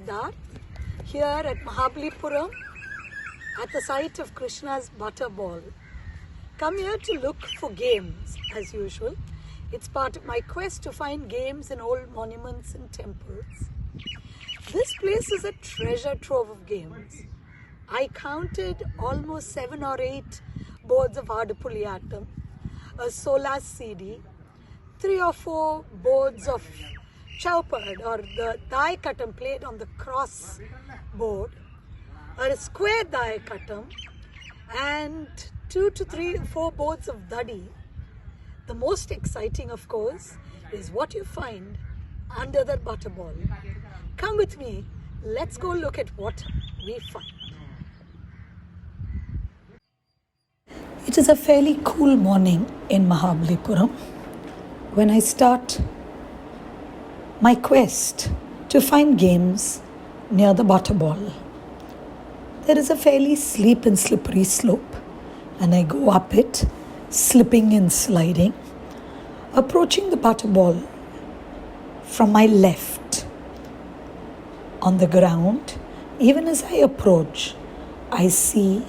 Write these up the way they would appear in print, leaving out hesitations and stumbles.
Siddharth here at Mahabalipuram at the site of Krishna's Butterball. Come here to look for games as usual. It's part of my quest to find games in old monuments and temples. This place is a treasure trove of games. I counted almost 7 or 8 boards of Mahabalipuram, a solar CD, 3 or 4 boards of Chowpad or the Daikatam played on the cross board, or a square Daikatam, and 2 to 3 or 4 boards of Dadi. The most exciting, of course, is what you find under the Butterball. Come with me, let's go look at what we find. It is a fairly cool morning in Mahabalipuram when I start my quest to find games near the Butterball. There is a fairly steep and slippery slope, and I go up it, slipping and sliding, approaching the Butterball from my left. On the ground, even as I approach, I see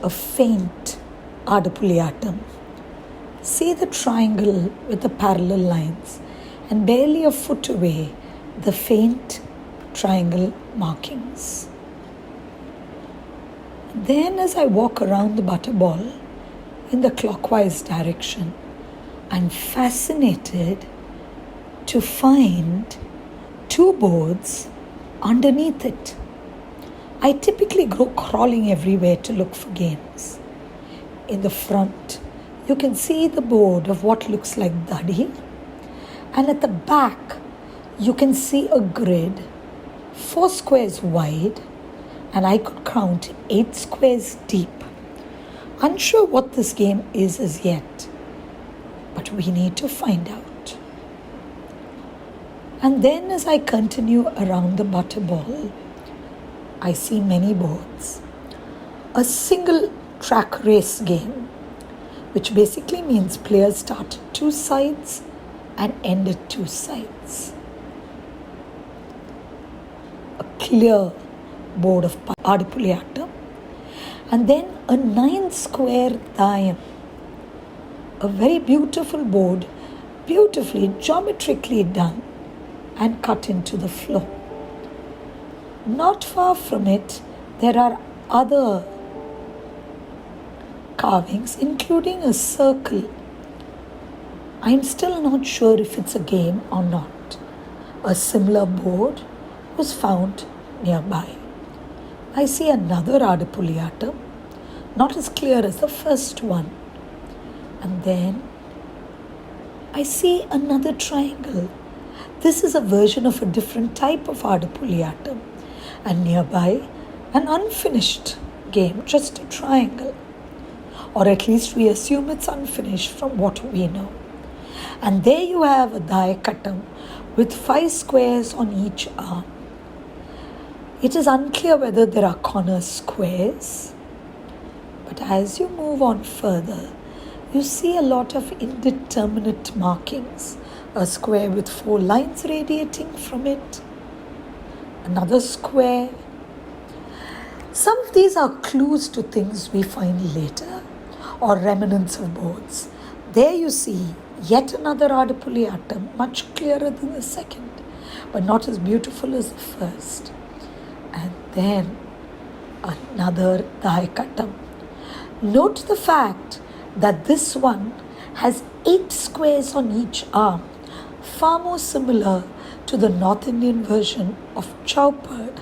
a faint Mahabalipuram. See the triangle with the parallel lines, and barely a foot away, the faint triangle markings. Then as I walk around the Butterball in the clockwise direction, I'm fascinated to find 2 boards underneath it. I typically go crawling everywhere to look for games. In the front, you can see the board of what looks like Dadi, and at the back, you can see a grid 4 squares wide, and I could count 8 squares deep. Unsure what this game is as yet, but we need to find out. And then as I continue around the Butterball, I see many boards. A single track race game, which basically means players start at 2 sides and end at 2 sides. A clear board of Mahabalipuram, and then a 9 square Dayam, a very beautiful board, beautifully geometrically done and cut into the floor. Not far from it, there are other carvings, including a circle. I'm still not sure if it's a game or not. A similar board was found nearby. I see another Mahabalipuram, not as clear as the first one. And then I see another triangle. This is a version of a different type of Mahabalipuram. And nearby, an unfinished game, just a triangle. Or at least we assume it's unfinished from what we know. And there you have a Daikatam with 5 squares on each arm. It is unclear whether there are corner squares, but as you move on further, you see a lot of indeterminate markings. A square with 4 lines radiating from it, another square. Some of these are clues to things we find later, or remnants of boards. There you see yet another Mahabalipuram, much clearer than the second, but not as beautiful as the first. And then another Daikatam. Note the fact that this one has 8 squares on each arm, far more similar to the North Indian version of Chowpad.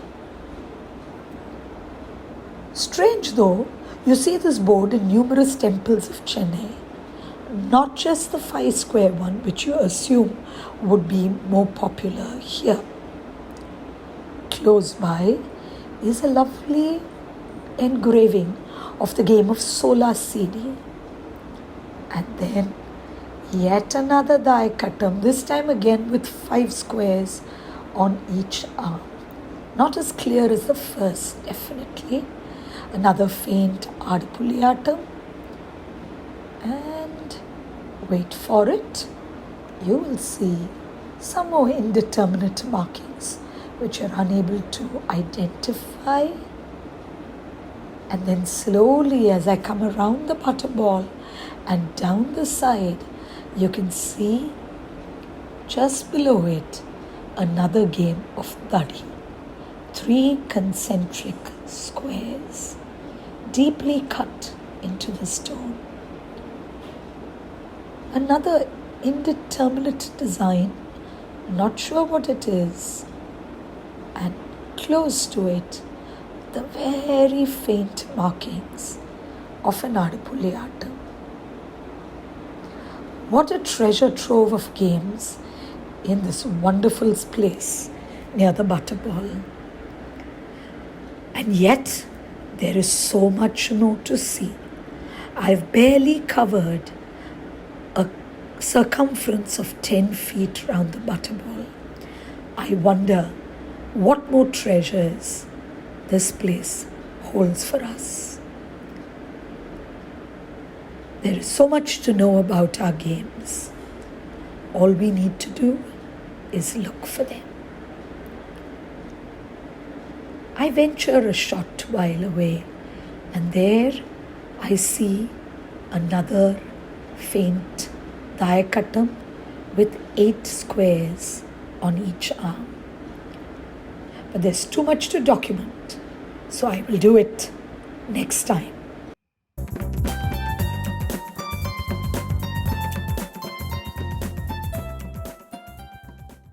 Strange though, you see this board in numerous temples of Chennai, not just the 5 square one, which you assume would be more popular here. Close by is a lovely engraving of the game of Solar CD. And then yet another Daikatam, this time again with 5 squares on each arm. Not as clear as the first, definitely. Another faint Mahabalipuram. And wait for it, you will see some more indeterminate markings which you're unable to identify. And then slowly, as I come around the butterball and down the side, you can see just below it another game of dadi. 3 concentric squares deeply cut into the stone. Another indeterminate design, not sure what it is, and close to it, the very faint markings of an Adipulli. What a treasure trove of games in this wonderful place near the Butterball. And yet, there is so much more to see. I've barely covered a circumference of 10 feet round the Butterball. I wonder what more treasures this place holds for us. There is so much to know about our games. All we need to do is look for them. I venture a short while away, and there I see another faint Dayakattam with 8 squares on each arm. But there's too much to document, so I will do it next time.